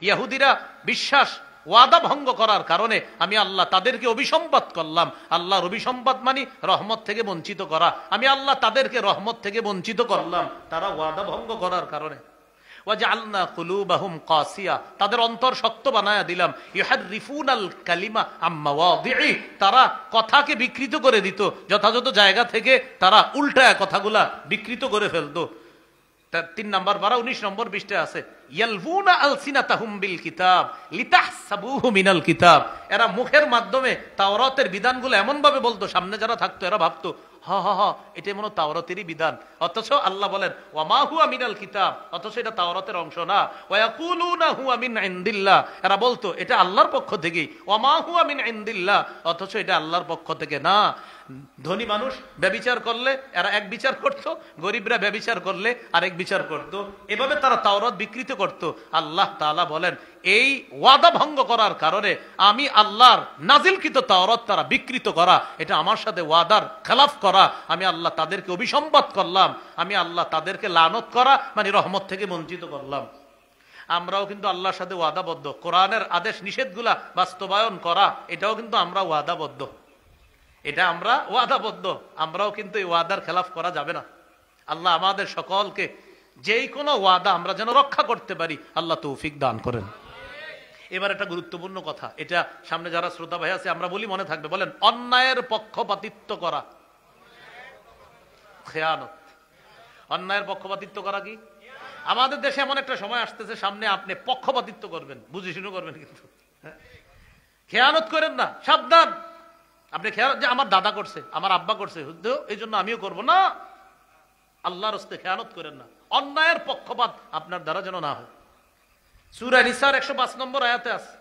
ইহুদিরা বিশ্বাস ওয়াদা ভঙ্গ করার কারণে আমি আল্লাহ তাদেরকে অভিসম্পাদ করলাম। আল্লাহর অভিসম্পাদ মানে রহমত থেকে বঞ্চিত করা। আমি আল্লাহ তাদেরকে রহমত থেকে বঞ্চিত করলাম তারা ওয়াদা ভঙ্গ করার কারণে। ওয়াজআলনা কুলুবাহুম কাসিয়া, তাদের অন্তর শক্ত বানায়া দিলাম। ইউহাররিফুনাল কালিমা আম মাওয়াদিহি, তারা কথাকে বিকৃত করে দিত, যথাযথ জায়গা থেকে তারা উল্টায় কথাগুলা বিকৃত করে ফেলতো। 3 নম্বর পারা 19 নম্বর পৃষ্ঠায় আছে, ইয়ালফুনা আলসিনাতাহুম বিল কিতাব লিতাহসাবুহু মিনাল কিতাব। এরা মুখের মাধ্যমে তাওরাতের বিধানগুলো এমন ভাবে বলতো, সামনে যারা থাকতো এরা ভাবতো হ হ হ এটা মনে তাওরাতেরই বিধান, অথচ আল্লাহ বলেন ওয়ামা হুয়া মিনাল কিতাব, অথচ এটা তাওরাতের অংশ না। ওয়ায়াকুলুনা হুয়া মিন ইনদিল্লাহ, এরা বলতো এটা আল্লাহর পক্ষ থেকেই। ওয়ামা হুয়া মিন ইনদিল্লাহ, অথচ এটা আল্লাহর পক্ষ থেকে না। ধনী মানুষ ব্যভিচার করলে এরা এক বিচার করত, গরিবরা ব্যভিচার করলে আরেক বিচার করত। এভাবে তারা তাওরাত বিকৃত করত। আল্লাহ তাআলা বলেন এই ওয়াদা ভঙ্গ করার কারণে আমি আল্লাহর নাজিলকৃত তাওরাত তারা বিকৃত করা, এটা আমার সাথে ওয়াদার খেলাফ করা, আমি আল্লাহ তাদেরকে অভিসম্পাদ করলাম, আমি আল্লাহ তাদেরকে লানত করা মানে রহমত থেকে বঞ্চিত করলাম। আমরাও কিন্তু আল্লাহর সাথে ওয়াদাবদ্ধ, কোরআনের আদেশ নিষেধগুলা বাস্তবায়ন করা এটাও কিন্তু আমরা ওয়াদাবদ্ধ, এটা আমরা ওয়াদাবদ্ধ। আমরাও কিন্তু এই ওয়াদার খেলাফ করা যাবে না। আল্লাহ আমাদের সকলকে যেই কোনো ওয়াদা আমরা যেন রক্ষা করতে পারি আল্লাহ তৌফিক দান করেন। এবার একটা গুরুত্বপূর্ণ কথা, এটা সামনে যারা শ্রোতা ভাই আছে আমরা বলি মনে থাকবে, বলেন অন্যায়ের পক্ষপাতিত্ব করা খেয়ানত। অন্যায়ের পক্ষপাতিত্ব করা কি? আমাদের দেশে এমন একটা সময় আসতেছে সামনে আপনি পক্ষপাতিত্ব করবেন, বুঝে শুনে করবেন, কিন্তু খেয়ানত করেন না, সাবধান। আপনি খেয়াল যে আমার দাদা করছে, আমার আব্বা করছে, এই জন্য আমিও করব না। আল্লাহর রাস্তে খেয়ানত করেন না, অন্যায়ের পক্ষপাত আপনার দ্বারা যেন না হয়। সূরা নিসার 105 নম্বর আয়াতে আছে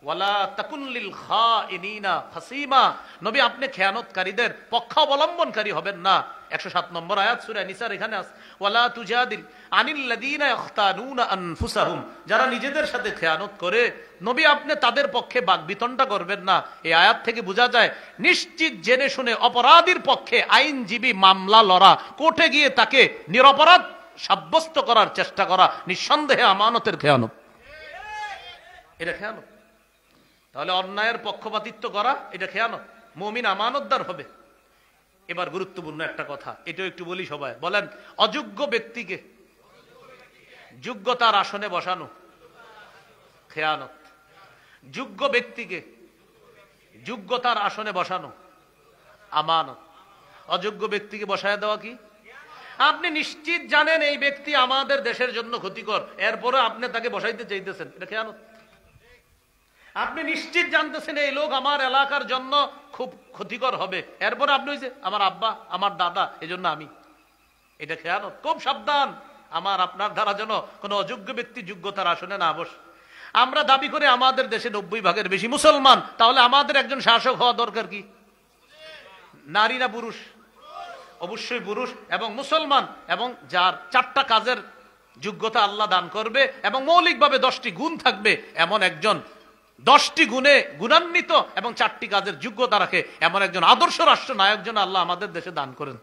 ওয়ালা তাকুন লিল খাইনিনা খাসিমা, নবী আপনি খেয়ানতকারীদের পক্ষাবলম্বনকারী হবেন না। 107 নম্বর আয়াত সূরা নিসার এখানে আছে ওয়ালা তুজাদিল আনিল লাযিনা ইখতানুনা আনফুসাহুম, যারা নিজেদের সাথে খেয়ানত করে নবী আপনি তাদের পক্ষে বাকবিতণ্ডা করবেন না। এই আয়াত থেকে বোঝা যায় নিশ্চিত জেনে শুনে অপরাধীর পক্ষে আইনজীবী মামলা লড়া, কোর্টে গিয়ে তাকে নিরপরাধ সাব্যস্ত করার চেষ্টা করা নিঃসন্দেহে আমানতের খেয়ানত, এটা খেয়ানত। তাহলে অন্যায়ের পক্ষপাতিত্ব করা এটা খেয়ানত, মুমিন আমানতদার হবে। এবার গুরুত্বপূর্ণ একটা কথা, এটাও একটু বলি সবাই, বলেন অযোগ্য ব্যক্তিকে যোগ্যতার আসনে বসানো খেয়ানত, যোগ্য ব্যক্তিকে যোগ্যতার আসনে বসানো আমানত, অযোগ্য ব্যক্তিকে বসায় দেওয়া কি? আপনি নিশ্চিত জানেন এই ব্যক্তি আমাদের দেশের জন্য ক্ষতিকর, এরপরে আপনি তাকে বসাইতে চাইতেছেন, এটা খেয়ানত। আপনি নিশ্চিত জানতেছেন এই লোক আমার এলাকার জন্য খুব ক্ষতিকর হবে, এরপরে আপনি হইছে আমার আব্বা আমার দাদা এজন্য আমি, এটা খেয়ানত। খুব সাবধান আমার আপনার দ্বারা যেন কোনো অযোগ্য ব্যক্তি যোগ্যতার আসনে না বসে। আমরা দাবি করে আমাদের দেশে 90 ভাগের বেশি মুসলমান, তাহলে আমাদের একজন শাসক হওয়া দরকার কি? নারী না পুরুষ? অবশ্যই পুরুষ এবং মুসলমান, এবং যার 4টা কাজের যোগ্যতা আল্লাহ দান করবে এবং মৌলিকভাবে 10টি গুণ থাকবে, এমন একজন 10টি গুণে গুণান্বিত এবং 4টি কাজের যোগ্যতা রাখে এমন একজন আদর্শ রাষ্ট্র নায়ক যেন আল্লাহ আমাদের দেশে দান করেন।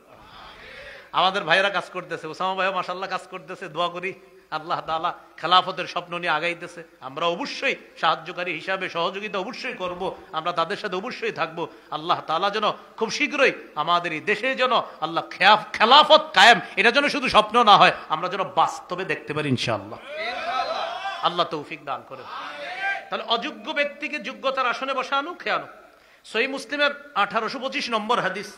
আমাদের ভাইয়েরা কাজ করতেছে, ওসামা ভাইও মাশাআল্লাহ কাজ করতেছে, দোয়া করি আল্লাহ তাআলা খেলাফতের স্বপ্ন নিয়ে আগাইতেছে। আমরা অবশ্যই সাহায্যকারী হিসাবে সহযোগিতা অবশ্যই করব, আমরা তাদের সাথে অবশ্যই থাকবো। আল্লাহ তাআলা যেন খুব শীঘ্রই আমাদের এই দেশে যেন আল্লাহ খেলাফত কায়েম, এটা যেন শুধু স্বপ্ন না হয়, আমরা যেন বাস্তবে দেখতে পারি ইনশাআল্লাহ। আল্লাহ তৌফিক দান করেন। তাহলে অযোগ্য ব্যক্তিকে যোগ্যতার আসনে বসানো খেয়ানো। সহিহ মুসলিমের 1825 নম্বর হাদিস,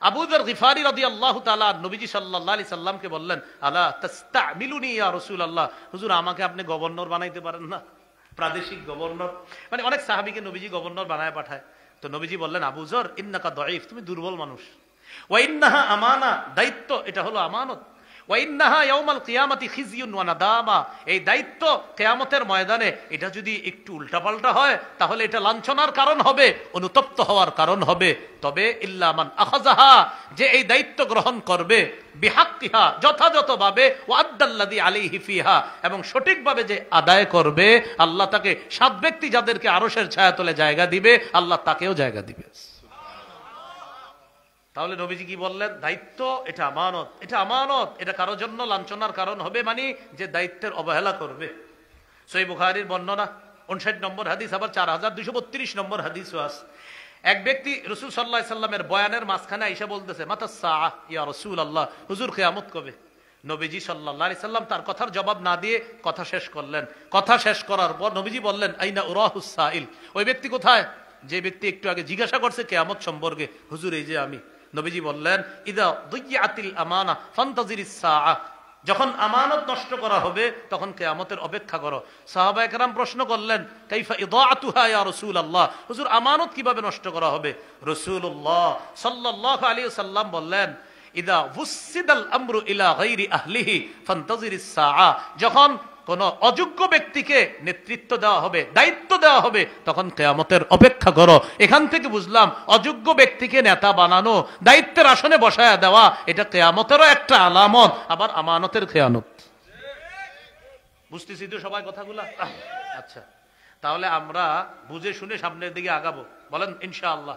আবু যর গিফারি রাদিয়াল্লাহু তাআলা নবীজি সাল্লাল্লাহু আলাইহি সাল্লামকে বললেন আলা তাস্তামিলুনি ইয়া রাসূলুল্লাহ, হুজুর আমাকে আপনি গভর্নর বানাইতে পারেন না, প্রাদেশিক গভর্নর। মানে অনেক সাহাবীকে নবীজি গভর্নর বানায় পাঠায়। তো নবীজি বললেন আবু যর ইন্নাকা দাঈফ, তুমি দুর্বল মানুষ, ওয়া ইন্নাহা আমানা, দায়িত্ব এটা হলো আমানত, ওয়া ইন্নাহা ইয়াউমাল কিয়ামাতি খিজিয়ুন ওয়া নাদামা, এই দায়িত্ব কিয়ামতের ময়দানে এটা যদি একটু উল্টাপাল্টা হয় তাহলে এটা লাঞ্ছনার কারণ হবে, অনুতপ্ত হওয়ার কারণ হবে। তবে ইল্লা মান আখাযাহা, যে এই দায়িত্ব গ্রহণ করবে, বিহাক্কিহা যথাযথভাবে, ওয়া আদ্দাল্লাযী আলাইহি ফিহা, এবং সঠিকভাবে যে আদায় করবে, আল্লাহ তাকে 7 ব্যক্তি যাদেরকে আরশের ছায়াতলে জায়গা দিবে, আল্লাহ তাকেও জায়গা দিবে। তাহলে নবীজি কি বললেন? দায়িত্ব এটা আমানত, এটা আমানত, এটা কারোর জন্য লাঞ্ছনার কারণ হবে, মানে যে দায়িত্বের অবহেলা করবে। সহিহ বুখারীর বর্ণনা 59 নম্বর হাদিস, আবার 4232 নম্বর হাদিসও আছে। এক ব্যক্তি রাসূল সাল্লাল্লাহু আলাইহি সাল্লামের বয়ানের মাঝখানে আইসা বলতেছে, মাতাস সাআহ ইয়া রাসূলুল্লাহ, হুজুর কিয়ামত কবে? নবীজি সাল্লাল্লাহু আলাইহি সাল্লাম তার কথার জবাব না দিয়ে কথা শেষ করলেন। কথা শেষ করার পর নবীজি বললেন, আইনা উরাহুস সাইল, ওই ব্যক্তি কোথায় যে ব্যক্তি একটু আগে জিজ্ঞাসা করছে কিয়ামত সম্পর্কে? হুজুর এই যে আমি। নবীজি বললেন, ইদা দুইয়াতিল আমানা ফান্তাজিরিস সাআহ, যখন আমানত নষ্ট করা হবে তখন কিয়ামতের অপেক্ষা করো। সাহাবায়ে কেরাম প্রশ্ন করলেন, কাইফা ইদাআতুহা ইয়া রাসূলুল্লাহ, হুজুর আমানত কিভাবে নষ্ট করা হবে? রাসূলুল্লাহ সাল্লাল্লাহু আলাইহি ওয়াসাল্লাম বললেন, ইদা ওয়ুসিদাল আমরু ইলা গায়রি আহলিহি ফান্তাজিরিস সাআহ, যখন কোন অযোগ্য ব্যক্তিকে নেতৃত্ব দেওয়া হবে, দায়িত্ব দেওয়া হবে, তখন কিয়ামতের অপেক্ষা করো। এখান থেকে বুঝলাম অযোগ্য ব্যক্তিকে নেতা বানানো, দায়িত্বের আসনে বসায়া দেওয়া, এটা কিয়ামতেরও একটা আলামত, আবার আমানতের খেয়ানত। বুঝতেছি তো সবাই কথাগুলা? আচ্ছা, তাহলে আমরা বুঝে শুনে সামনের দিকে আগাবো, বলেন ইনশাআল্লাহ।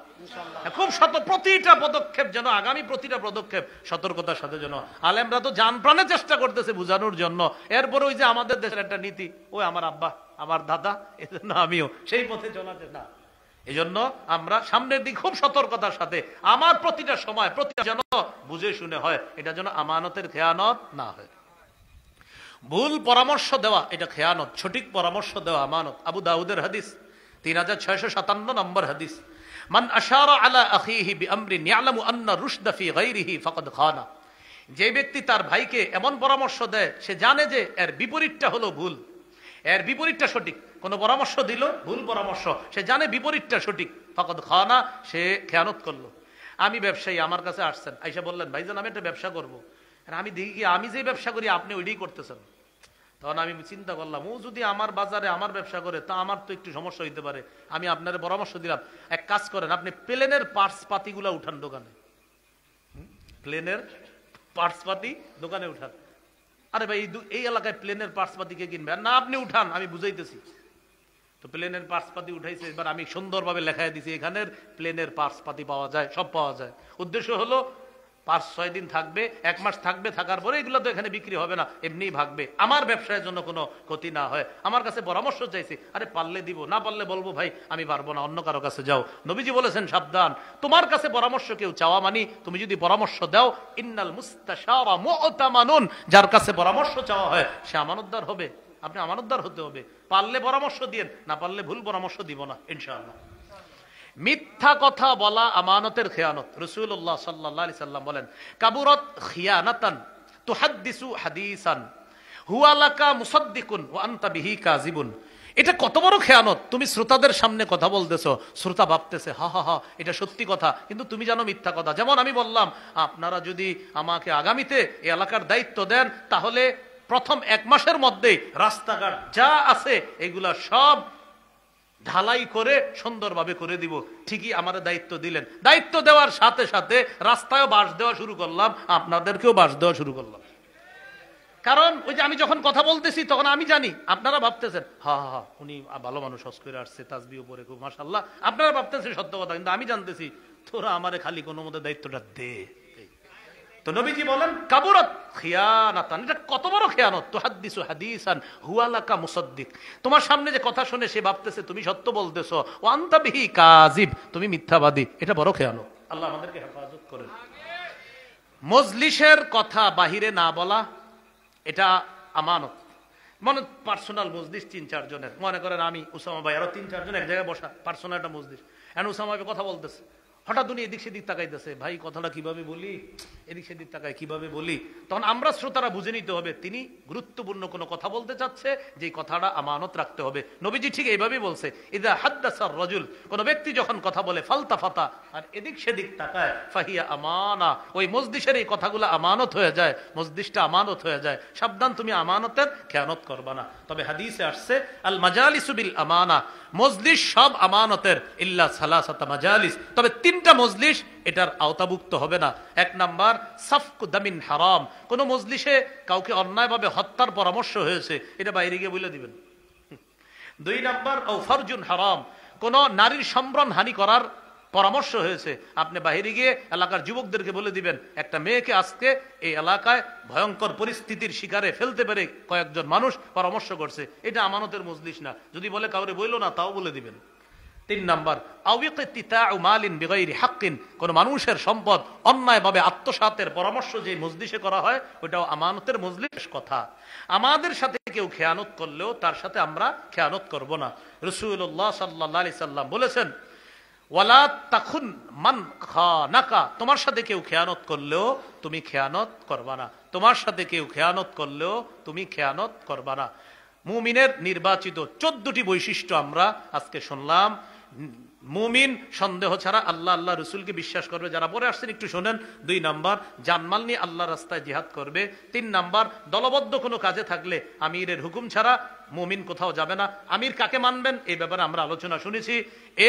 খুব প্রতিটা পদক্ষেপ যেন, আগামী প্রতিটা পদক্ষেপ সতর্কতার সাথে যেন। আলেমরা তো জান প্রাণে চেষ্টা করতেছে বোঝানোর জন্য, এরপরে ওই যে আমাদের দেশের একটা নীতি, ওই আমার আব্বা আমার দাদা, এজন্য আমিও সেই পথে চলাতে না। এই জন্য আমরা সামনের দিক খুব সতর্কতার সাথে, আমার প্রতিটা সময় প্রতিটা যেন বুঝে শুনে হয়, এটা যেন আমানতের খেয়ানত না হয়। ভুল পরামর্শ দেওয়া এটা খেয়ানত, সঠিক পরামর্শ দেওয়া আমানত। আবু দাউদের হাদিস 3657 নম্বর হাদিস, মান আশারা আলা আখিহি বিআমরিন ইয়ালামু আন্না রুশদা ফি গায়রিহি ফাকাদ খানা, যে ব্যক্তি তার ভাইকে এমন পরামর্শ দেয় সে জানে যে এর বিপরীতটা হলো ভুল, এর বিপরীতটা সঠিক। কোন পরামর্শ দিল ভুল পরামর্শ, সে জানে বিপরীতটা সঠিক, ফাকাদ খানা, সে খেয়ানত করলো। আমি ব্যবসায়ী, আমার কাছে আসছেন, আইসা বললেন, ভাইজান আমি একটা ব্যবসা করবো। আমি দেখি আমি যে ব্যবসা করি আপনি ওইটাই করতেছেন। তখন আমি চিন্তা করলাম, ও যদি আমার বাজারে আমার ব্যবসা করে তা আমার তো একটু সমস্যা হইতে পারে। আমি আপনার পরামর্শ দিলাম, এক কাজ করেন, আপনি প্লেনের পার্টস পাতিগুলা উঠান দোকানে, প্লেনের পার্টস পাতি দোকানে উঠান। আরে ভাই এই এলাকায় প্লেনের পার্টস পাতি কে কিনবে? না আপনি উঠান, আমি বুঝাইতেছি। তো প্লেনের পার্টস পাতি উঠাইছে, এবার আমি সুন্দরভাবে লেখাই দিছি এখানের প্লেনের পার্টস পাতি পাওয়া যায়, সব পাওয়া যায়। উদ্দেশ্য হলো 5-6 দিন থাকবে, 1 মাস থাকবে, থাকার পরে এগুলো তো এখানে বিক্রি হবে না, এমনিই ভাগবে, আমার ব্যবসায়ের জন্য কোনো ক্ষতি না হয়। আমার কাছে পরামর্শ চাইছি, আরে পারলে দিব, না পারলে বলবো ভাই আমি পারবো না, অন্য কারো কাছে যাও। নবীজি বলেছেন সাবধান, তোমার কাছে পরামর্শ কেউ চাওয়া মানি তুমি যদি পরামর্শ দাও, ইন্নাল মুস্তাশারা মু'তামানুন, যার কাছে পরামর্শ চাওয়া হয় সে আমানতদার হবে। আপনি আমানতদার হতে হবে, পারলে পরামর্শ দিয়েন, না পারলে ভুল পরামর্শ দিব না ইনশাআল্লাহ। মিথ্যা কথা বলা আমানতের খেয়ানত। রাসূলুল্লাহ সাল্লাল্লাহু আলাইহি সাল্লাম বলেন, কাবুরাত খিয়ানাতান তুহাদ্দিসু হাদিসান হুয়া লাকা মুসাদ্দিকুন ওয়া আনতা বিহি কাযিবুন। এটা কত বড় খেয়ানত, তুমি শ্রোতাদের সামনে কথা বলতেছো, শ্রোতা ভাবতেছে হা হা হা এটা সত্যি কথা, কিন্তু তুমি জানো মিথ্যা কথা। যেমন আমি বললাম, আপনারা যদি আমাকে আগামীতে এই এলাকার দায়িত্ব দেন, তাহলে প্রথম 1 মাসের মধ্যে রাস্তাঘাট যা আছে এগুলা সব ঢালাই করে সুন্দরভাবে করে দিব। ঠিকই আমার দায়িত্ব দিলেন, দায়িত্ব দেওয়ার সাথে সাথে রাস্তায়ও বাঁশ দেওয়া শুরু করলাম, আপনাদেরকেও বাঁশ দেওয়া শুরু করলাম। কারণ ওই যে আমি যখন কথা বলতেছি তখন আমি জানি আপনারা ভাবতেছেন হা হা হা উনি ভালো মানুষ, হজ করে আসছে, তাসবিহ পরে খুব মাশাআল্লাহ, আপনারা ভাবতেছেন সত্য কথা, কিন্তু আমি জানতেছি তোরা আমারে খালি কোনো মতে দায়িত্বটা দে। তো নবীজি বলেন, কাবুরাত খিয়ানাতান, এটা কত বড় খেয়ানত, তুহাদ্দিসু হাদিসান হুয়া লাকা মুসাদ্দিক, তোমার সামনে যে কথা শুনে সে ভাবতেছে তুমি সত্য বলতেছো, ওয়া আনতা বিহি কাযিব, তুমি মিথ্যাবাদী, এটা বড় খেয়ানত। আল্লাহ আমাদেরকে হেফাজত করেন। মজলিসের কথা বাহিরে না বলা, এটা আমানত। মনে পার্সোনাল মজলিস 3-4 জনের, মনে করেন আমি উসামা ভাই আরো 3-4 জন এক জায়গায় বসা, পার্সোনাল একটা মজলিস, এখন উসামা ভাই কথা বলতেছে, হঠাৎ উনি এদিক সেদিক তাকাইতেছে, ভাই কথাটা কিভাবে বলি, এদিক সেদিক তাকায় কিভাবে বলি, তখন আমরা শ্রোতারা বুঝে নিতে হবে তিনি গুরুত্বপূর্ণ কোনো কথা বলতে চাচ্ছে, যে কথাটা আমানত রাখতে হবে। নবীজি ঠিক এইভাবেই বলছে, ইদা হাদ্দাসার রাজুল, কোন ব্যক্তি যখন কথা বলে ফালতাফাতা, আর এদিক সেদিক তাকায়, ফাহিয়া আমানা, ওই মজলিসের এই কথাগুলো আমানত হয়ে যায়, মজলিসটা আমানত হয়ে যায়। সাবধান, তুমি আমানতের খেয়ানত করবা না। তবে হাদিসে আসছে, আল মাজালিসু বিল আমানা, মজলিস সব আমানতের, ইল্লা সালাসাতা মাজালিস, তবে 3টা মজলিস এটার আওতাভুক্ত হবে না। 1 নাম্বার সাফকু দামিন হারাম, কোন মজলিসে কাউকে অন্যায়ভাবে হত্যার পরামর্শ হয়েছে, এটা বাইরে গিয়ে বলে দিবেন। 2 নাম্বার ও ফারজুন হারাম, কোন নারীর সম্ভ্রম হানি করার পরামর্শ হয়েছে আপনি বাইরে গিয়ে এলাকার যুবকদেরকে বলে দিবেন একটা মেয়েকে আজকে এই এলাকায় ভয়ঙ্কর পরিস্থিতির শিকারে ফেলতে পারে কয়েকজন মানুষ পরামর্শ করছে, এটা আমানতের মজলিস না। যদি বলে কাউরে বইল না, তাও বলে দিবেন। 3 নাম্বার, কোন মানুষের সম্পদ অন্যায়ভাবে আত্মসাতের পরামর্শ যে মজলিসে করা হয় ওটাও আমানতের মজলিস কথা। আমাদের সাথে কেউ খেয়ানত করলেও তার সাথে আমরা খেয়ানত করব না। রাসূলুল্লাহ সাল্লাল্লাহু আলাইহি সাল্লাম বলেছেন, ওয়ালা তাখুন মান খানাকা, তোমার সাথে কেউ খেয়ানত করলেও তুমি খেয়ানত করবা না। তোমার সাথে কেউ খেয়ানত করলেও তুমি খেয়ানত করবা না। মুমিনের নির্বাচিত 14টি বৈশিষ্ট্য আমরা আজকে শুনলাম। মুমিন সন্দেহ ছাড়া আল্লাহ আল্লাহ রসুলকে বিশ্বাস করবে। যারা পরে আসছেন একটু শোনেন। 2 নাম্বার, জানমাল নিয়ে আল্লাহ রাস্তায় জিহাদ করবে। 3 নাম্বার, দলবদ্ধ কোনো কাজে থাকলে আমিরের হুকুম ছাড়া মুমিন কোথাও যাবে না। আমির কাকে মানবেন এই ব্যাপারে আমরা আলোচনা শুনেছি।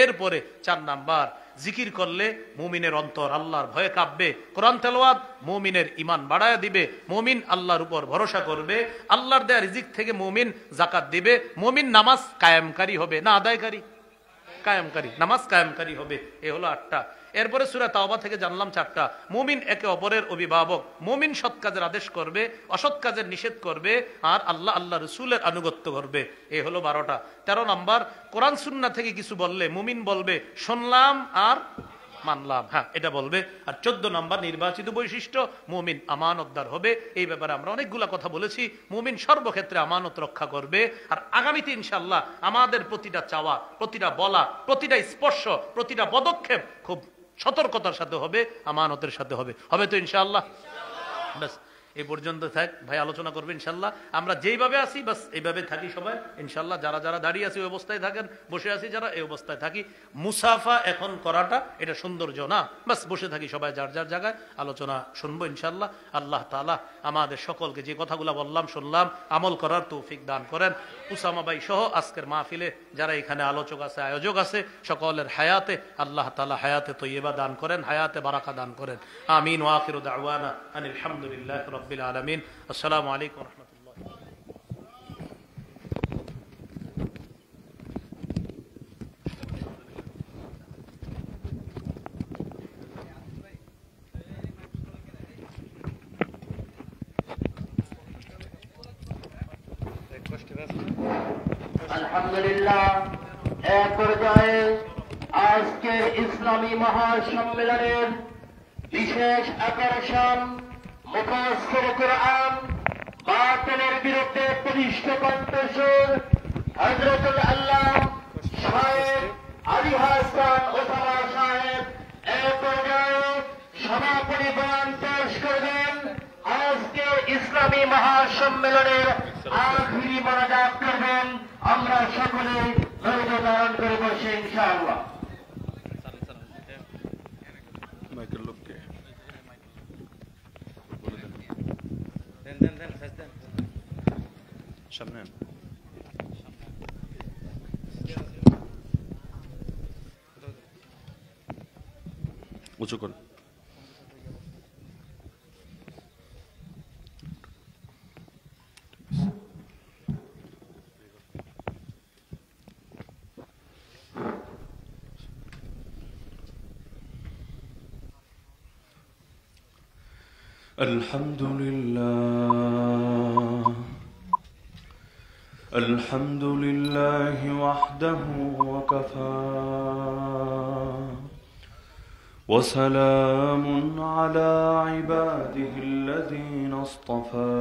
এরপরে 4 নাম্বার, জিকির করলে মুমিনের অন্তর আল্লাহর ভয়ে কাঁপবে। কোরআন তেলাওয়াত মুমিনের ঈমান বাড়ায় দিবে। মুমিন আল্লাহর উপর ভরসা করবে। আল্লাহর দেয়া রিজিক থেকে মুমিন যাকাত দিবে। মুমিন নামাজ কায়েমকারী হবে, না আদায়কারী, কায়েমকারী, নামাজ কায়েমকারী হবে। এ হলো 8টা। এরপরে সূরা তাওবা থেকে জানলাম 4টা। মুমিন একে অপরের অভিভাবক। মুমিন সৎ কাজের আদেশ করবে, অসৎ কাজের নিষেধ করবে, আর আল্লাহ আল্লাহ রসুলের আনুগত্য করবে। এ হলো 12টা। 13 নাম্বার, কোরআন সুন্নাহ থেকে কিছু বললে মুমিন বলবে শুনলাম আর মানলাম, হ্যাঁ এটা বলবে। আর 14 নাম্বার, নির্বাচিত বৈশিষ্ট্য, মুমিন আমানতদার হবে। এই ব্যাপারে আমরা অনেকগুলা কথা বলেছি। মুমিন সর্বক্ষেত্রে আমানত রক্ষা করবে। আর আগামীতে ইনশাআল্লাহ আমাদের প্রতিটা চাওয়া, প্রতিটা বলা, প্রতিটা স্পর্শ, প্রতিটা পদক্ষেপ খুব সতর্কতার সাথে হবে, আমানতের সাথে হবে। হবে তো ইনশাআল্লাহ? ব্যাস এই পর্যন্ত থাক। ভাই আলোচনা করবে ইনশাআল্লাহ। আমরা যেইভাবে আছি বাস এইভাবে থাকি সবাই ইনশাআল্লাহ। যারা যারা দাঁড়িয়ে আছি ওই অবস্থায় থাকেন, বসে আছি যারা এই অবস্থায় থাকি। মুসাফা এখন করাটা এটা সৌন্দর্য না, বাস বসে থাকি সবাই যার যার জায়গায়, আলোচনা শুনবো ইনশাআল্লাহ। আল্লাহ তাআলা আমাদের সকলকে যে কথাগুলো বললাম শুনলাম আমল করার তৌফিক দান করেন। উসামা ভাই সহ আজকের মাহফিলে যারা এখানে আলোচক আছে, আয়োজক আছে, সকলের হায়াতে আল্লাহ তাআলা হায়াতে তৈয়বা দান করেন, হায়াতে বারাকা দান করেন। আমিন। ওয়া আখিরু দাওয়ানা আনিল হামদুলিল্লাহি রাব্বিল আলামিন। আসসালামু আলাইকুম ওয়া রাহমাতুল্লাহ। আলহামদুলিল্লাহ, এক পর্যায়ে আজকের ইসলামী মহাসম্মেলনের বিশেষ আকর্ষণ মুফাসসির কুরআন, বাতিলের বিরুদ্ধে বলিষ্ঠ কণ্ঠস্বর হযরতুল আল্লাহ শায়েখ আলী হাসান ওসামা সাহেব এক পর্যায়ে সমাপনী বয়ান পেশ করবেন। আজকের ইসলামী মহাসম্মেলনের আখিরি মোনাজাত করবেন। আমরা সকলে ধৈর্য ধারণ করে বসে ইনশাআল্লাহ। সামনে উঁচু করে الحمد لله الحمد لله وحده وكفى وسلام على عباده الذين اصطفى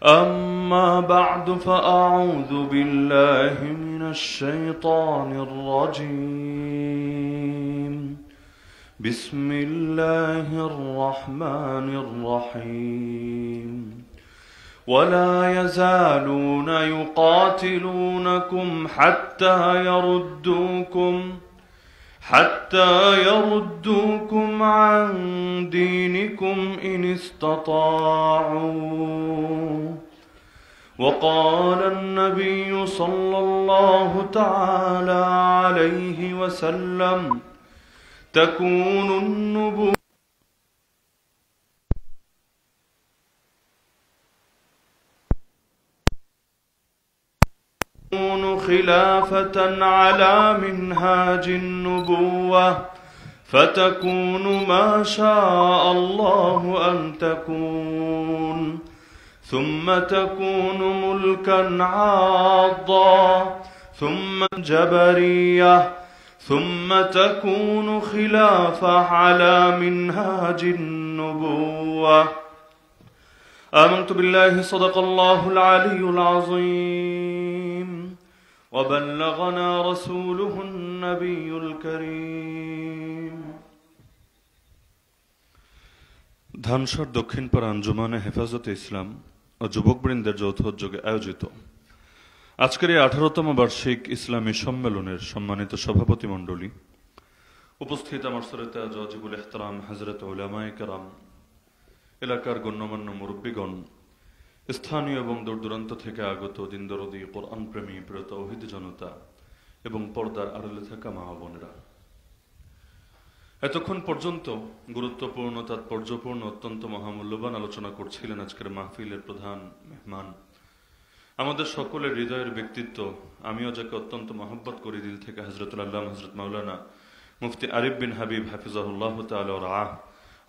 أما بعد فأعوذ بالله من الشيطان الرجيم بسم الله الرحمن الرحيم ولا يزالون يقاتلونكم حتى يردوكم عن دينكم إن استطاعوا وقال النبي صلى الله تعالى عليه وسلم تكون النبوة تكون خلافة على منهاج النبوة فتكون ما شاء الله أن تكون، ثم تكون ملكا عاضا، ثم جبرية، ثم تكون خلافة على منهاج النبوة. آمنت بالله صدق الله العلي العظيم وبلغنا رسوله النبي الكريم। ধানসার দক্ষিণপাড়া আঞ্জুমানে হেফাজতে ইসলাম ও যুবকবৃন্দের যৌথ উদ্যোগে আয়োজিত আজকের এই 18তম বার্ষিক ইসলামী সম্মেলনের সম্মানিত সভাপতি মণ্ডলী, উপস্থিত আমার সরতে আজিবুল ইহতারাম হযরত উলামায়ে কেরাম, এলাকার গণ্যমান্য মুরব্বীগণ, স্থানীয় এবং দূর দূরান্ত থেকে আগত দিনদরদি কোরআন প্রেমী প্রিয় তাওহীদ জনতা এবং পর্দার আড়ালে থাকা মা বোনেরা, এতক্ষণ পর্যন্ত গুরুত্বপূর্ণ তাৎপর্যপূর্ণ অত্যন্ত মহামূল্যবান আলোচনা করছিলেন আজকের মাহফিলের প্রধান মেহমান, আমাদের সকলের হৃদয়ের ব্যক্তিত্ব, আমিও যাকে অত্যন্ত মহব্বত করি দিল থেকে, হযরতুল আল্লামা হযরত মাওলানা মুফতি আরিফ বিন হাবিব হাফিজাহুল্লাহ তাআলা ওয়া রাআহ।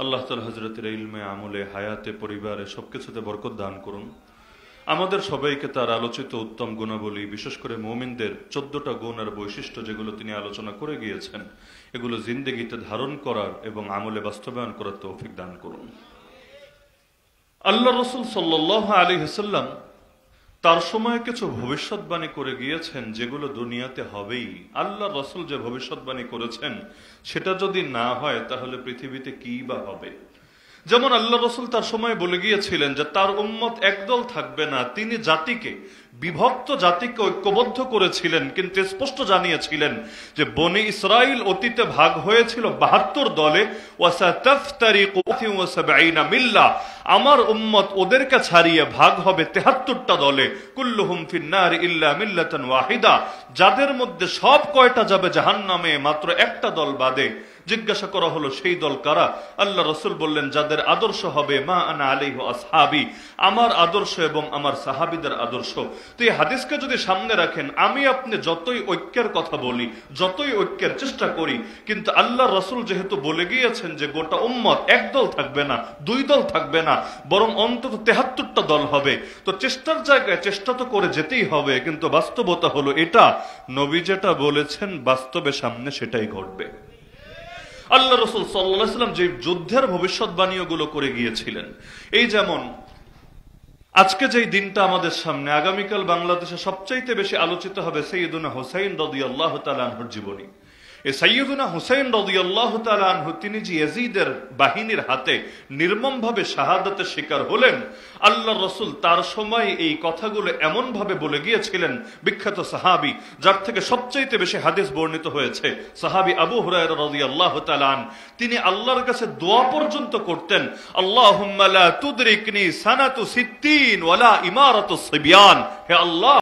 আল্লাহ তাআলা হযরতের ইলমে, আমলে, হায়াতে, পরিবারে সবকিছুতে বরকত দান করুন। আমাদের সবাইকে তার আলোচিত উত্তম গুণাবলী, বিশেষ করে মুমিনদের 14টা গুণ আর বৈশিষ্ট্য যেগুলো তিনি আলোচনা করে গিয়েছেন, এগুলো জিন্দেগিতে ধারণ করার এবং আমলে বাস্তবায়ন করার তৌফিক দান করুন। আল্লাহ রাসূল সাল্লাল্লাহু আলাইহি ওয়াসাল্লাম তার সময় কিছু ভবিষ্যৎবাণী করে গিয়েছেন যেগুলো দুনিয়াতে হবেই। আল্লাহ রাসূল যে ভবিষ্যৎবাণী করেছেন সেটা যদি না হয় তাহলে পৃথিবীতে কি বা হবে। যেমন আল্লাহ রাসূল তার সময় বলে গিয়েছিলেন যে তার উম্মত একদল থাকবে না। তিনি জাতিকে, বিভক্ত জাতিকে ঐক্যবদ্ধ করেছিলেন, কিন্তু স্পষ্ট জানিয়েছিলেন যে বনি ইসরাইল অতীতে ভাগ হয়েছিল 72 দলে, ওয়াসাতাফতারিকু 72 মিল্লা। আমার উম্মত ওদেরকে ছাড়িয়ে ভাগ হবে 73টা দলে, কুল্লুহুম ফিন্নার ইল্লা মিল্লাতান ওয়াহিদা, যাদের মধ্যে সব কয়টা যাবে জাহান্নামে মাত্র একটা দল বাদে। জিজ্ঞাসা করা হলো সেই দল কারা? আল্লাহ রাসূল বললেন যাদের আদর্শ হবে মা আনা আলাইহি আসহাবি, আমার আদর্শ এবং আমার সাহাবীদের আদর্শ। তো এই হাদিসকে যদি সামনে রাখেন, আমি আপনি যতই ঐক্যের কথা বলি, যতই ঐক্যের চেষ্টা করি, কিন্তু আল্লাহ রাসূল যেহেতু বলে গিয়েছেন যে গোটা উম্মত এক দল থাকবে না, দুই দল থাকবে না, বরং অন্তত 73টা দল হবে। তো চেষ্টার জায়গায় চেষ্টা তো করে যেতেই হবে, কিন্তু বাস্তবতা হলো এটা, নবী যেটা বলেছেন বাস্তবে সামনে সেটাই ঘটবে। আল্লাহ রাসূল সাল্লাল্লাহু আলাইহি ওয়াসাল্লাম যে যুদ্ধের ভবিষ্যৎবাণীগুলো করে গিয়েছিলেন, এই যেমন আজকে যেই দিনটা আমাদের সামনে, আগামীকাল বাংলাদেশে সবচাইতে বেশি আলোচিত হবে সাইয়্যিদুনা হুসাইন রাদিয়াল্লাহু তাআলা আনহুর জীবনী। এই সাইয়্যিদুনা হুসাইন রাদিয়াল্লাহু তাআলা আনহু তিনি যে ইয়াজিদের বাহিনীর হাতে নির্মমভাবে শাহাদাতের শিকার হলেন, আল্লাহ রাসূল তার সময় এই কথাগুলো এমন ভাবে বলে গিয়েছিলেন। বিখ্যাত সাহাবী, যার থেকে সবচাইতে বেশি হাদিস বর্ণিত হয়েছে, সাহাবী আবু হুরায়রা রাদিয়াল্লাহু তাআলা আন, তিনি আল্লাহর কাছে দোয়া পর্যন্ত করতেন, আল্লাহুম্মা লা তুদরিকনি সানাতু 60 ওয়ালা ইমারাতু সিবিয়ান। হে আল্লাহ,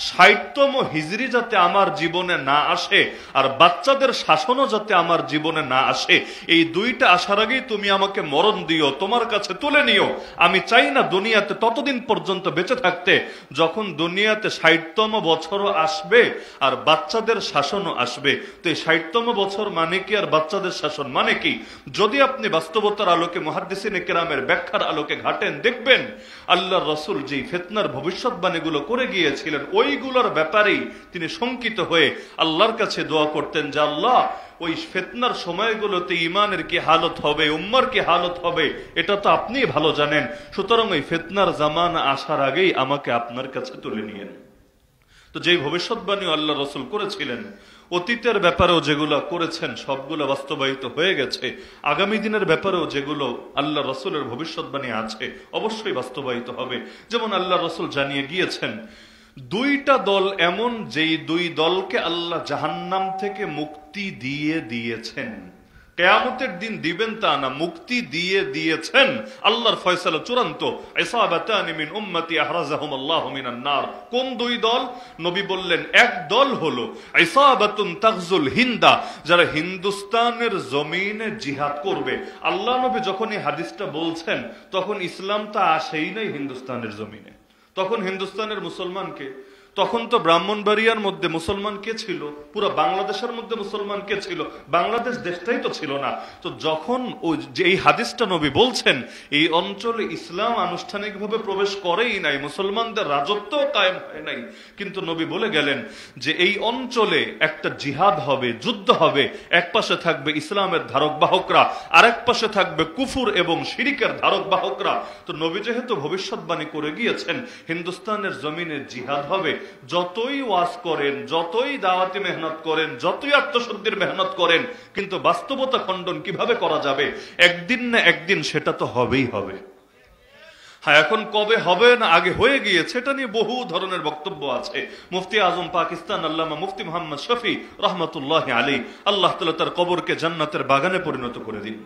60তম হিজরি যাতে আমার জীবনে না আসে আর বাচ্চাদের শাসনও যাতে আমার জীবনে না আসে, এই দুইটা আসার আগেই তুমি আমাকে মরণ দিও, তোমার কাছে তুলে নিও। আমি চাই না দুনিয়াতে ততদিন পর্যন্ত বেঁচে থাকতে যখন দুনিয়াতে 60তম বছরও আসবে আর বাচ্চাদের শাসনও আসবে। তো এই 60তম বছর মানে কি আর বাচ্চাদের শাসন মানে কি? যদি আপনি বাস্তবতার আলোকে, মুহাদ্দিসিনে কেরামের ব্যাখ্যার আলোকে ঘাটেন, দেখবেন আল্লাহর রাসূল যেই ফিতনার ভবিষ্যৎবাণীগুলো করে গিয়েছিলেন ওইগুলোর ব্যাপারেই তিনি শঙ্কিত হয়ে আল্লাহর কাছে দোয়া করতেন যে আল্লাহ, ওই ফিতনার সময়গুলোতে ঈমানের কি হালত হবে, উম্মার কি হালত হবে, এটা তো আপনিই ভালো জানেন। সুতরাং ওই ফিতনার জামানা আসার আগেই আমাকে আপনার কাছে তুলে নিয়েন। তো যেই ভবিষ্যৎবাণী আল্লাহ রাসূল করেছিলেন, অতীতের ব্যাপারেও যেগুলো করেছেন সবগুলো বাস্তবায়িত হয়ে গেছে। আগামী দিনের ব্যাপারেও যেগুলো আল্লাহ রাসূলের ভবিষ্যৎবাণী আছে অবশ্যই বাস্তবায়িত হবে। যেমন আল্লাহ রাসূল জানিয়ে গিয়েছেন, দুইটা দল এমন যেই দুই দলকে আল্লাহ জাহান্নাম থেকে মুক্তি দিয়ে দিয়েছেন। কিয়ামতের দিন দিবেন তা না, মুক্তি দিয়ে দিয়েছেন। আল্লাহর ফয়সালা চূড়ান্ত। ইসাবাতানি মিন উম্মতি আহরাজাহুমুল্লাহু মিনান নার। কোন দুই দল? নবী বললেন এক দল হলো ইসাবাতুন তাগজুল হিন্দা, যারা হিন্দুস্তানের জমিনে জিহাদ করবে। আল্লাহ নবী যখন এই হাদিসটা বলছেন তখন ইসলামটা আসেই নাই হিন্দুস্তানের জমিনে। তখন হিন্দুস্তানের মুসলমানকে, তখন তো ব্রাহ্মণবাড়িয়ার মধ্যে মুসলমান কে ছিল? পুরো বাংলাদেশের মধ্যে মুসলমান কে ছিল? বাংলাদেশ দেশটাই তো ছিল না। তো যখন যে এই হাদিসটা নবী বলছেন, এই অঞ্চলে ইসলাম আনুষ্ঠানিকভাবে প্রবেশ করেই নাই, মুসলমানদের রাজত্ব কায়েম হয় নাই, কিন্তু নবী বলে গেলেন যে এই অঞ্চলে একটা জিহাদ হবে, যুদ্ধ হবে। এক পাশে থাকবে ইসলামের ধারক বাহকরা, আর এক পাশে থাকবে কুফুর এবং শিরিকের ধারক বাহকরা। তো নবী যেহেতু ভবিষ্যৎবাণী করে গিয়েছেন হিন্দুস্তানের জমিনে জিহাদ হবে, যতই ওয়াজ করেন, যতই দাওয়াতি মেহনত করেন, যতই আত্মশুদ্ধির মেহনত করেন, কিন্তু বাস্তবতা খণ্ডন কিভাবে করা যাবে? একদিন না একদিন সেটা তো হবেই হবে। হ্যাঁ, এখন কবে হবে না আগে হয়ে গিয়েছে, এটা নিয়ে বহু ধরনের বক্তব্য আছে। মুফতি আজম পাকিস্তান আল্লামা মুফতি মোহাম্মদ শফি রহমতুল্লাহ আলী, আল্লাহ তাআলা তার কবরকে জান্নাতের বাগানে পরিণত করে দিন,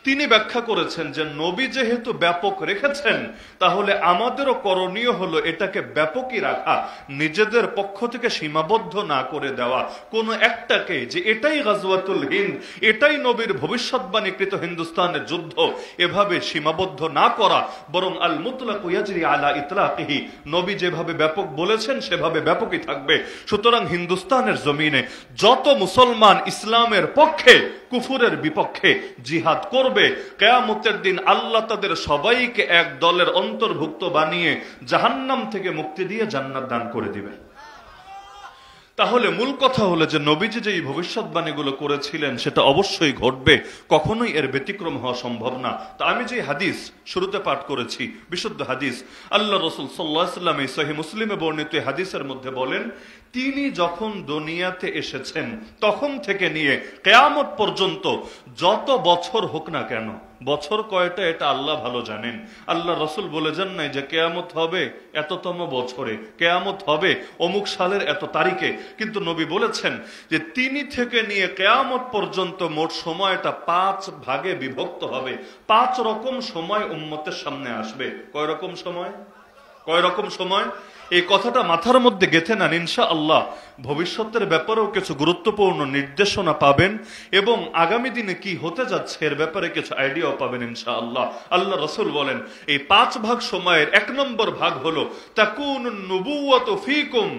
তিনি ব্যাখ্যা করেছেন যে নবী যেহেতু ব্যাপক রেখেছেন, তাহলে আমাদেরও করণীয় হলো এটাকে ব্যাপকই রাখা, নিজেদের পক্ষ থেকে সীমাবদ্ধ না করে দেওয়া কোন একটাকে, যে এটাই গাজওয়াতুল হিন্দ, এটাই নবীর ভবিষ্যৎবাণীকৃত হিন্দুস্তানের যুদ্ধ, এভাবে সীমাবদ্ধ না করা, বরং আল মুতলাকু ইয়াজরি আলা ইতলাকিহি, নবী যেভাবে ব্যাপক বলেছেন সেভাবে ব্যাপকই থাকবে। সুতরাং হিন্দুস্তানের জমিনে যত মুসলমান ইসলামের পক্ষে কুফুরের বিপক্ষে জিহাদ করবে, কিয়ামতের দিন আল্লাহ তাদের সবাইকে এক দলের অন্তর্ভুক্ত বানিয়ে জাহান্নাম থেকে মুক্তি দিয়ে জান্নাত দান করে দিবেন। তাহলে মূল কথা হলো যে নবীজি যে এই ভবিষ্যৎবাণীগুলো করেছিলেন সেটা অবশ্যই ঘটবে, কখনোই এর ব্যতিক্রম হওয়া সম্ভব না। তা আমি যে হাদিস শুরুতে পাঠ করেছি, বিশুদ্ধ হাদিস, আল্লাহ রাসূল সাল্লাল্লাহু আলাইহি ওয়াসাল্লাম এই সহিহ মুসলিমে বর্ণিত হাদিসের মধ্যে বলেন, তিনি যখন দুনিয়াতে এসেছেন তখন থেকে নিয়ে কিয়ামত পর্যন্ত যত বছর হোক না কেন, বছর কয়টা এটা আল্লাহ ভালো জানেন, আল্লাহ রাসূল বলে যান নাই যে কিয়ামত হবে এততম বছরে, কিয়ামত হবে অমুক সালের এত তারিখে, কিন্তু নবী বলেছেন যে তিনি থেকে নিয়ে কিয়ামত পর্যন্ত মোট সময়টা 5 ভাগে বিভক্ত হবে। 5 রকম সময় উম্মতের সামনে আসবে। কয় রকম সময়? কয় রকম সময়? এই কথাটা মাথার মধ্যে গেঁথে নেন, ইনশাআল্লাহ ভবিষ্যতের ব্যাপারেও কিছু গুরুত্বপূর্ণ নির্দেশনা পাবেন এবং আগামী দিনে কি হতে যাচ্ছে এর ব্যাপারে কিছু আইডিয়াও পাবেন ইনশাআল্লাহ। আল্লাহ রাসূল বলেন এই 5 ভাগ সময়ের 1 নম্বর ভাগ হলো তাকুনুন নুবুওয়াতু ফীকুম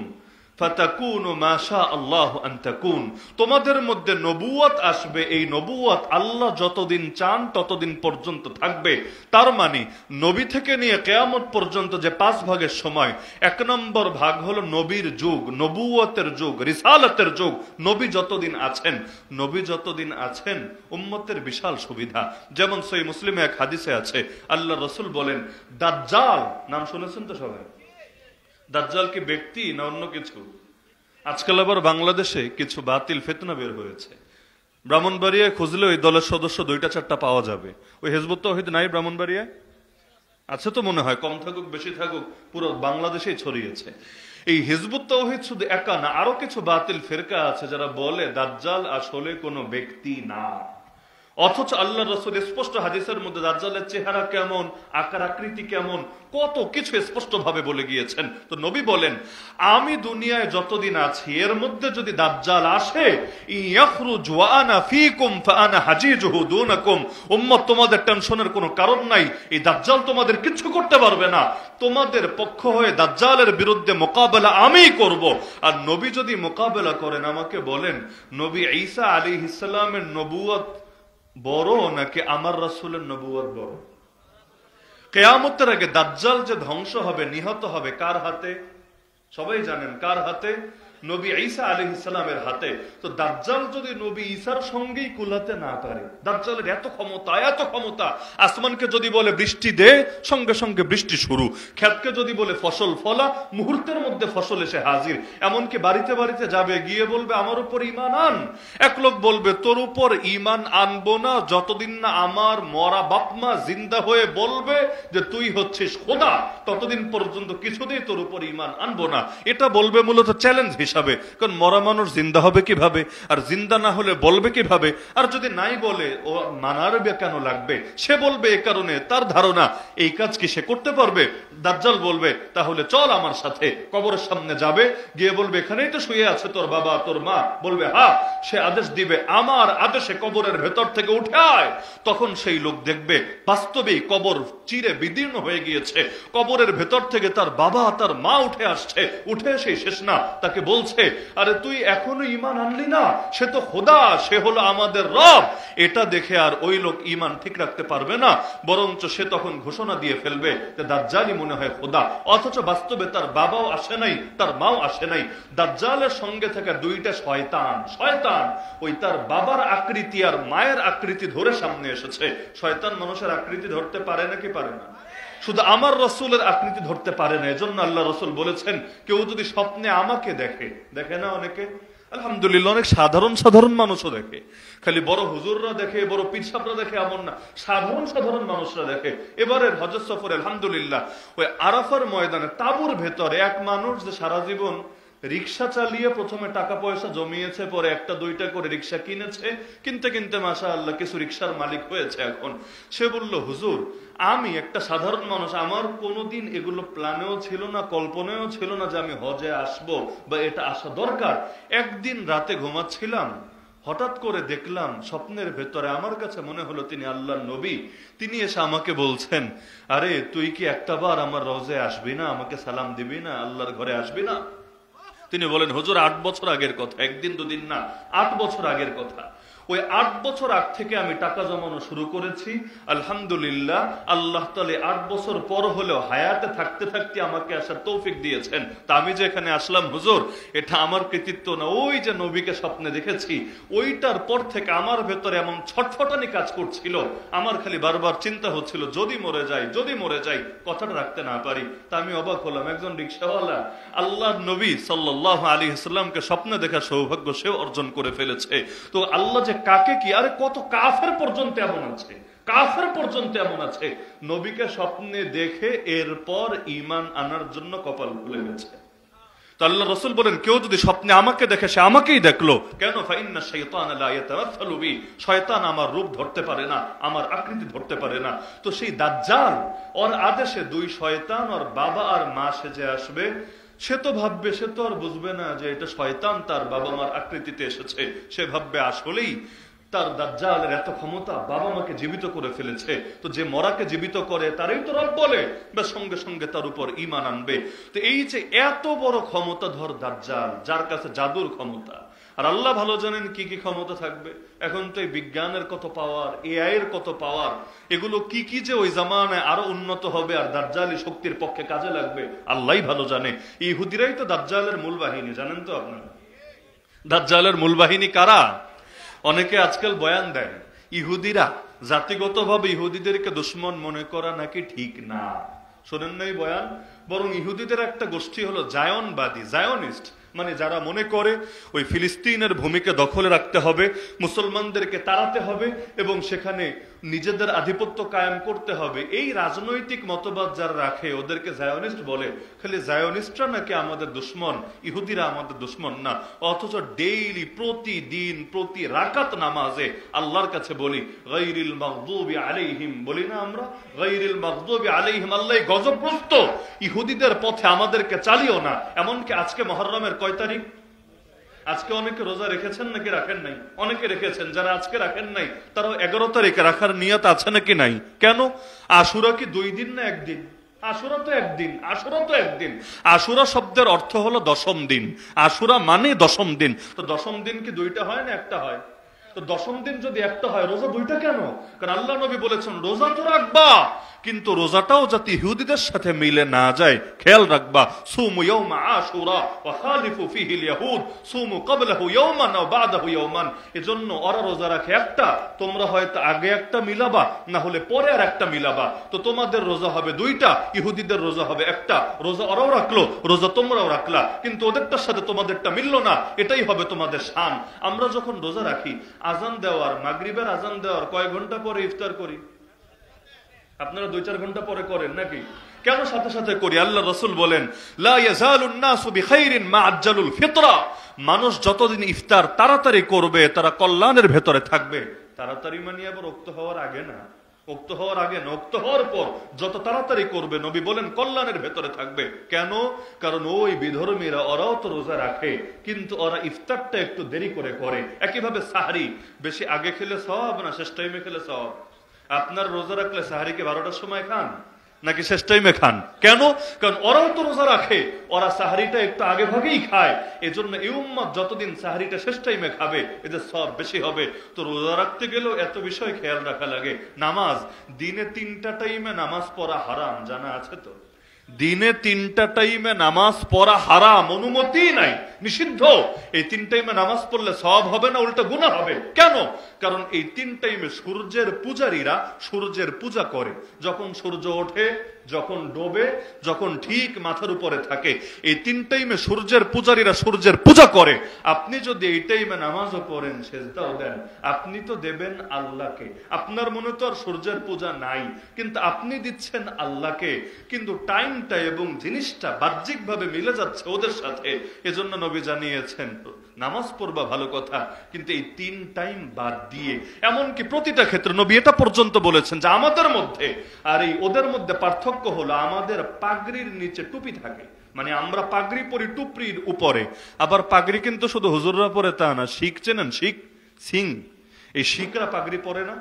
ফাতাকুনু মা শা আল্লাহু আন তাকুন, তোমাদের মধ্যে নবুয়ত আসবে, এই নবুয়ত আল্লাহ যতদিন চান ততদিন পর্যন্ত থাকবে। তার মানে নবী থেকে নিয়ে কিয়ামত পর্যন্ত যে 5 ভাগের সময়, 1 নম্বর ভাগ হলো নবীর যুগ, নবুয়তের যুগ, রিসালাতের যুগ। নবী যতদিন আছেন, নবী যতদিন আছেন উম্মতের বিশাল সুবিধা। যেমন সহিহ মুসলিমে এক হাদিসে আছে, আল্লাহ রাসূল বলেন দাজ্জাল, নাম শুনেছেন তো সবাই? দাজ্জাল কি ব্যক্তি না অন্য কিছু? আজকাল আবার বাংলাদেশে কিছু বাতিল ফিতনা বের হয়েছে। ব্রাহ্মণবাড়িয়ায় খুঁজলে ওই দলের সদস্য 2-4টা পাওয়া যাবে। ওই হিজবুত তাওহীদ নাই ব্রাহ্মণবাড়িয়ায়? আছে তো মনে হয়, কম থাকুক বেশি থাকুক পুরো বাংলাদেশেই ছড়িয়েছে। এই হিজবুত তাওহীদ শুধু একা না, আরো কিছু বাতিল ফিরকা আছে যারা বলে দাজ্জাল আসলে কোনো ব্যক্তি না, অথচ আল্লাহ রাসূল স্পষ্ট হাদিসের মধ্যে দাজ্জালের চেহারা কেমন, আকার আকৃতি কেমন, কত কিছু স্পষ্ট ভাবে বলে গিয়েছেন। তো নবী বলেন আমি দুনিয়ায় যতদিন আছি এর মধ্যে যদি দাজ্জাল আসে, ইয়াখরুজ ওয়া আনা ফীকুম ফাআনা হাজিজুহু দুনাকুম, উম্মত তোমাদের টেনশনের কোনো কারণ নাই, এই দাজ্জাল তোমাদের কিছু করতে পারবে না, তোমাদের পক্ষ হয়ে দাজ্জালের বিরুদ্ধে মোকাবেলা আমিই করব। আর নবী যদি মোকাবেলা করেন, আমাকে বলেন নবী ঈসা আলাইহিস সালামের নবুয়ত বড় নাকি আমার রাসূলের নবুয়ত বড়? কিয়ামতের আগে দাজ্জাল যে ধ্বংস হবে, নিহত হবে কার হাতে? সবাই জানেন কার হাতে? নবী ঈসা আলাইহিস সালামের হাতে। তো দাজ্জাল যদি নবী ঈসার সঙ্গেই কুলাতে না পারে, দাজ্জালের এত ক্ষমতা, এত ক্ষমতা, আসমানকে যদি বলে বৃষ্টি দে, সঙ্গে সঙ্গে বৃষ্টি শুরু, ক্ষেতকে যদি বলে ফসল ফলা, মুহূর্তের মধ্যে ফসল এসে হাজির, এমনকি বাড়িতে বাড়িতে যাবে, গিয়ে বলবে আমার উপর ঈমান আন। এক লোক বলবে তোর উপর ঈমান আনবো না যতদিন না আমার মরা বাপমা জিন্দা হয়ে বলবে যে তুই হচ্ছিস খোদা, ততদিন পর্যন্ত কিছুতেই তোর উপর ঈমান আনবো না। এটা বলবে মূলত চ্যালেঞ্জ হিসেবে। হিসাবে, কারণ মরা মানুষ জিন্দা হবে কিভাবে, আর জিন্দা না হলে বলবে কিভাবে, আর যদি নাই বলে ও মানার কেন লাগবে, সে বলবে এ কারণে তার ধারণা এই কাজ কি সে করতে পারবে। দাজ্জাল বলবে তাহলে চল আমার সাথে, কবরের সামনে যাবে, গিয়ে বলবে এখানেই তো শুয়ে আছে তোর বাবা তোর মা, বলবে হ্যাঁ, সে আদেশ দিবে আমার আদেশে কবরের ভেতর থেকে উঠে আয়। তখন সেই লোক দেখবে বাস্তবেই কবর চিরে বিদীর্ণ হয়ে গিয়েছে, কবরের ভেতর থেকে তার বাবা তার মা উঠে আসছে, উঠে এসে শেষ না তাকে বলছে আরে তুই এখনো ঈমান আনলি না, সে তো খোদা, সে হলো আমাদের রব। এটা দেখে আর ওই লোক ঈমান ঠিক রাখতে পারবে না, বরঞ্চ সে তখন ঘোষণা দিয়ে ফেলবে যে দাজ্জালই মনে হয় খোদা, অথচ বাস্তবে তার বাবাও আসে নাই, তার মাও আসে নাই। দাজ্জালের সঙ্গে থাকা দুইটা শয়তান, শয়তান ওই তার বাবার আকৃতি আর মায়ের আকৃতি ধরে সামনে এসেছে। শয়তান মানুষের আকৃতি ধরতে পারে নাকি পারে না? শুধু আমার রসুলের আকৃতি ধরতে পারে না। এজন্য আল্লাহ রসুল বলেছেন কেউ যদি স্বপ্নে আমাকে দেখে, দেখে না অনেকে, আলহামদুলিল্লাহ অনেক সাধারণ সাধারণ মানুষও দেখে, খালি বড় হুজুররা দেখে বড় পীর সাহেবরা দেখে এমন না, সাধারণ সাধারণ মানুষরা দেখে। এবারের হজরত সফরে আলহামদুলিল্লাহ ওই আরাফার ময়দানে তাঁবুর ভেতরে এক মানুষ যে সারা জীবন রিক্সা চালিয়ে প্রথমে টাকা পয়সা জমিয়েছে, পরে একটা দুইটা করে রিক্সা কিনেছে, কিনতে কিনতে মাশাআল্লাহ কিছু রিক্সার মালিক হয়েছে এখন। সে বলল হুজুর আমি একটা সাধারণ মানুষ, আমার কোনোদিন এগুলো প্ল্যানেও ছিল না, কল্পনায়ও ছিল না যে আমি হজে আসব বা এটা আসা দরকার। একদিন রাতে ঘুমাচ্ছিলাম, হঠাৎ করে দেখলাম স্বপ্নের ভেতরে, আমার কাছে মনে হলো তিনি আল্লাহর নবী। তিনি এসে আমাকে বলছেন আরে তুই কি একটাবার আমার রওজে আসবি না, আমাকে সালাম দিবি না, আল্লাহর ঘরে আসবি না? তিনি বলেন হুজুর 8 বছর আগের কথা, একদিন দুদিন না, 8 বছর আগের কথা। ওই 8 বছর আগ থেকে আমি টাকা জমানো শুরু করেছি। আলহামদুলিল্লাহ আল্লাহ তাআলা 8 বছর পর হলেও হায়াতে থাকতে থাকতে আমাকে আসার তৌফিক দিয়েছেন। তা আমি যে এখানে আসলাম হুজুর, এটা আমার কৃতিত্ব না, ওই যে নবীকে স্বপ্নে দেখেছি ওইটার পর থেকে আমার ভেতরে এমন ছটফটানি কাজ করছিল, আমার খালি বারবার চিন্তা হচ্ছিল যদি মরে যাই, যদি মরে যাই, কথাটা রাখতে না পারি। তা আমি অবাক হলাম, একজন রিকশাওয়ালা আল্লাহর নবী সাল্লাল্লাহু আলাইহি ওয়াসাল্লামকে স্বপ্নে দেখার সৌভাগ্য সে অর্জন করে ফেলেছে। তো আল্লাহ যে কাকে কি, আরে কত কাফের পর্যন্ত এমন আছে, কাফের পর্যন্ত এমন আছে নবীকে স্বপ্নে দেখে এরপর ঈমান আনার জন্য কপাল খুলে গেছে। তো আল্লাহ রাসূল বলেন কেউ যদি স্বপ্নে আমাকে দেখে সে আমাকেই দেখলো, কেন? ফাইন্না শাইতানা লা ইয়াতামাসসালু বি, শয়তান আমার রূপ ধরতে পারে না, আমার আকৃতি ধরতে পারে না। তো সেই দাজ্জাল ওর আদেশে দুই শয়তান ওর বাবা আর মা সেজে আসবে, সে তো ভাববে, সে তো আর বুঝবে না যে এটা শয়তান তার বাবা মার আকৃতিতে এসেছে, সে ভাববে আসলেই তার দাজ্জালের এত ক্ষমতা, বাবা মাকে জীবিত করে ফেলেছে। তো যে মরাকে জীবিত করে তারই তো রব বলে, বা সঙ্গে সঙ্গে তার উপর ঈমান আনবে। তো এই যে এত বড় ক্ষমতাধর দাজ্জাল, যার কাছে জাদুর ক্ষমতা, আর আল্লাহ ভালো জানেন কি কি ক্ষমতা থাকবে। এখন তো এই বিজ্ঞানের কত পাওয়ার, এআই এর কত পাওয়ার, এগুলো কি কি যে ওই জামানায় আরো উন্নত হবে আর দাজ্জালি শক্তির পক্ষে কাজে লাগবে আল্লাহই ভালো জানে। ইহুদিরাই তো দাজ্জালের মূল বাহিনী, জানেন তো আপনারা? দাজ্জালের মূল বাহিনী কারা? অনেকে আজকাল বয়ান দেয় ইহুদিরা, জাতিগতভাবে ইহুদিদেরকে দুশমন মনে করা নাকি ঠিক না। শোনেন নাই বয়ান? বরং ইহুদিদের একটা গোষ্ঠী হলো জায়নবাদী, জায়নিস্ট, মানে যারা মনে করে ওই ফিলিস্তিনের ভূমিকে দখলে রাখতে হবে, মুসলমানদেরকে তাড়াতে হবে এবং সেখানে নিজেদের আধিপত্য কায়েম করতে হবে। এই রাজনৈতিক মতবাদ যারা রাখে ওদেরকে জায়নিস্ট বলে। খালি জায়নিস্টরা নাকি আমাদের দুশমন, ইহুদিরা আমাদের দুশমন না। অথচ ডেইলি, প্রতিদিন, প্রতি রাকাত নামাজে আল্লাহর কাছে বলি গায়রিল মাগদুবি আলাইহিম, বলি না আমরা গায়রিল মাগদুবি আলাইহিম, আল্লাহ গজবগ্রস্ত ইহুদিদের পথে আমাদেরকে চালিও না। এমনকি আজকে মুহররমের কয় তারিখ? আজকে অনেকে রোজা রেখেছেন নাকি রাখেন নাই? অনেকে রেখেছেন। যারা আজকে রাখেন নাই তারাও 11 তারিখে রাখার নিয়ত আছে নাকি নাই? কেন? আশুরা কি 2 দিন না 1 দিন? আশুরা তো একদিন, আশুরা তো একদিন। আশুরা শব্দের অর্থ হলো দশম দিন, আশুরা মানে দশম দিন। তো দশম দিন কি 2টা হয় না 1টা হয়? তো দশম দিন যদি 1টা হয়, রোজা 2টা কেন? কারণ আল্লাহ নবী বলেছেন রোজা তো রাখবা, কিন্তু রোজাটাও যাতে ইহুদিদের সাথে মিলে না যায় খেয়াল রাখবা। সুমু ইয়াউমা আশুরা ওয়া খালিফু ফিহিল ইয়াহুদ সুমু ক্বাবলাহু ইয়াওমান ওয়া বাদাহু ইয়াওমান। এজন্য ওরা রোজা রাখে একটা, তোমরা হয়তো আগে একটা মিলাবা, না হলে পরে আর একটা মিলাবা। তো তোমাদের রোজা হবে 2টা, ইহুদিদের রোজা হবে একটা। রোজা ওরাও রাখলো, রোজা তোমরাও রাখলা, কিন্তু ওদেরটার সাথে তোমাদেরটা মিললো না, এটাই হবে তোমাদের শান। আমরা যখন রোজা রাখি, আজান দেওয়ার, মাগরিবের আজান দেওয়ার কয় ঘন্টা পরে ইফতার করি? আপনারা 2-4 ঘন্টা পরে করেন নাকি? কেন সাথে সাথে করি? আল্লাহ রাসূল বলেন, লা ইয়াজালুন নাসু বিখাইরিন মা আজ্জালুল ফিতরা। মানুষ যতদিন ইফতার তাড়াতাড়ি করবে তারা কল্যাণের ভেতরে থাকবে। তাড়াতাড়ি মানে আবার উক্ত হওয়ার আগে না, উক্ত হওয়ার আগে না, উক্ত হওয়ার পর যত তাড়াতাড়ি করবে নবী বলেন কল্যাণের ভেতরে থাকবে। কেন? কারণ ওই বিধর্মীরা ওরাও তো রোজা রাখে, কিন্তু ওরা ইফতারটা একটু দেরি করে করে। একইভাবে সাহারি বেশি আগে খেলে সওয়াব না শেষ টাইমে খেলে সওয়াব? আপনার রোজা রাখলে সাহারিকে 12টার সময় খান নাকি শেষ টাইমে খান? কেন? কারণ ওরাও তো রোজা রাখে, ওরা সাহারিটা একটু আগে ভাগেই খায়। এজন্য এই উম্মত যতদিন সাহারিটা শেষ টাইমে খাবে এদের সব বেশি হবে। তো রোজা রাখতে গেলেও এত বিষয় খেয়াল রাখা লাগে। নামাজ, দিনে 3টা টাইমে নামাজ পড়া হারাম, জানা আছে তো? দিনে 3টা টাইমে নামাজ পড়া হারাম, অনুমতি নাই, নিষিদ্ধ। এই 3 টাইমে নামাজ পড়লে সওয়াব হবে না, উল্টা গুনাহ হবে। কেন? কারণ এই 3 টাইমে সূর্যের পূজারীরা সূর্যের পূজা করে। যখন সূর্য ওঠে, যখন ডোবে, যখন ঠিক মাথার উপরে থাকে, এই 3 টাইমে সূর্যের পূজারীরা সূর্যের পূজা করে। আপনি যদি এই টাইমে নামাজও পড়েন, সেজদাও দেন, আপনি তো দেবেন আল্লাহকে। আপনার মনে তো আর সূর্যের পূজা নাই, কিন্তু আপনি দিচ্ছেন আল্লাহকে। কিন্তু টাইমটা এবং জিনিসটা বাহ্যিকভাবে মিলে যাচ্ছে ওদের সাথে। এজন্য নবী জানিয়েছেন নামাজ পড়বা ভালো কথা, কিন্তু এই 3 টাইম বাদ দিয়ে, এমনকি প্রতিটা ক্ষেত্রে নবী এটা পর্যন্ত বলেছেন যে আমাদের মধ্যে আর এই ওদের মধ্যে পার্থক্য হলো আমাদের পাগড়ির নিচে টুপি থাকে। মানে আমরা পাগড়ি পরি টুপরির উপরে। আবার পাগড়ি কিন্তু শুধু হুজুররা পরে তা না, শিখ চেনেন? শিখ, সিং, এই শিখরা পাগড়ি পরে না?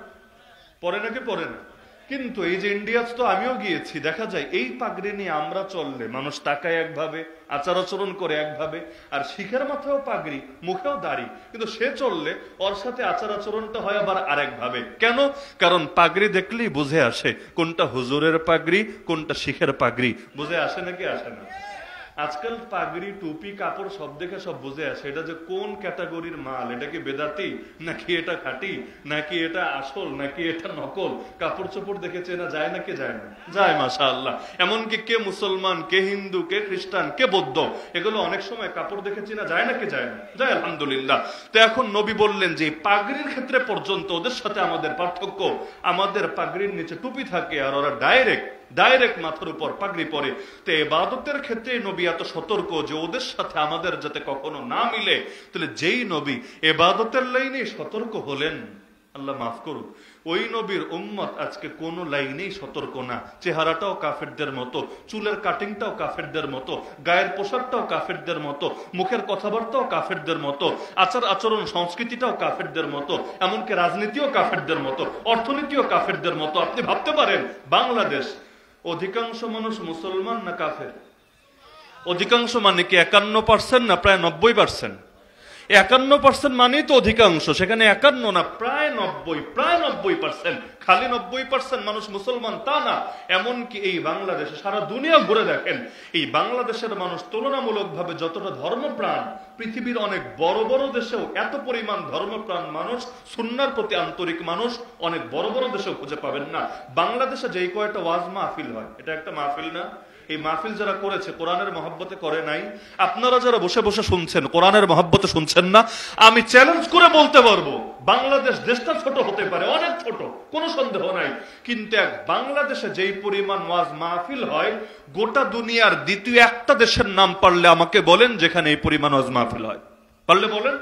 পরে নাকি পরে না? কিন্তু এই যে ইন্ডিয়া তো আমিও গিয়েছি, দেখা যায় এই পাগড়ি নিয়ে আমরা চললে মানুষ তাকায় একভাবে, আচার আচরণ করে একভাবে। আর শিখের মাথায়ও পাগড়ি, মুখেও দাড়ি, কিন্তু সে চললে ওর সাথে আচার আচরণটা হয় আবার আরেক ভাবে। কেন? কারণ পাগড়ি দেখলেই বুঝে আসে কোনটা হুজুরের পাগড়ি, কোনটা শিখের পাগড়ি। বুঝে আসে নাকি আসে না? আজকাল পাগড়ি, টুপি, কাপড় সব দেখে সব বুঝে আসে এটা যে কোন ক্যাটাগরির মাল। এটা কি বেদাতি, নাকি এটা খাঁটি, নাকি এটা আসল, নাকি এটা নকল। কাপড় চোপড় দেখে চেনা যায় নাকি যায় না? যায়, মাশাআল্লাহ। এমনকি কে মুসলমান, কে হিন্দু, কে খ্রিস্টান, কে বৌদ্ধ, এগুলো অনেক সময় কাপড় দেখে চেনা যায় নাকি যায় না? যায়, আলহামদুলিল্লাহ। তো এখন নবী বললেন যে পাগড়ির ক্ষেত্রে পর্যন্ত ওদের সাথে আমাদের পার্থক্য, আমাদের পাগড়ির নিচে টুপি থাকে আর ওরা ডাইরেক্ট মাথার উপর পাগড়ি পরে। তো ইবাদতের ক্ষেত্রে নবী এত সতর্ক যে ওদের সাথে আমাদের যাতে কখনো না মিলে। তাহলে যেই নবী ইবাদতের লাইনে সতর্ক হলেন, আল্লাহ মাফ করুক, ওই নবীর উম্মত আজকে কোন লাইনেই সতর্ক না। চেহারাটাও কাফেরদের মতো, চুলের কাটিংটাও কাফেরদের মতো, গায়ের পোশাকটাও কাফেরদের মতো, মুখের কথাবার্তাও কাফেরদের মতো, আচার আচরণ সংস্কৃতিটাও কাফেরদের মতো, এমনকি রাজনীতিও কাফেরদের মতো, অর্থনীতিও কাফেরদের মতো। আপনি ভাবতে পারেন বাংলাদেশ অধিকাংশ মানুষ মুসলমান না কাফের? অধিকাংশ মানে কি 51% না প্রায় 90%? 51% মানেই তো অধিকাংশ, সেখানে 51 না প্রায় 90%। খালি 90% মানুষ মুসলমান তা না। এমনকি এই বাংলাদেশে, সারা দুনিয়া ঘুরে দেখেন, এই বাংলাদেশের মানুষ তুলনামূলকভাবে যতটা ধর্মপ্রাণ, পৃথিবীর অনেক বড় বড় দেশেও এত পরিমাণ ধর্মপ্রাণ মানুষ, সুন্নাহর প্রতি আন্তরিক মানুষ অনেক বড় বড় দেশেও খুঁজে পাবেন না। বাংলাদেশে যেই কয়টা ওয়াজ মাহফিল হয়, এটা একটা মাহফিল না? এই মাহফিল যারা করেছে কোরআনের মহব্বতে করে নাই। আপনারা যারা বসে বসে শুনছেন কোরআনের মহব্বতে শুনছেন না। আমি চ্যালেঞ্জ করে বলতে পারবো বাংলাদেশ দেশটা ছোট হতে পারে, অনেক ছোট, কোনো সন্দেহ নাই, কিন্তু এক বাংলাদেশে যেই পরিমাণ ওয়াজ মাহফিল হয়, গোটা দুনিয়ার দ্বিতীয় একটা দেশের নাম পারলে আমাকে বলেন যেখানে এই পরিমাণ ওয়াজ মাহফিল হয়, পারলে বলেন।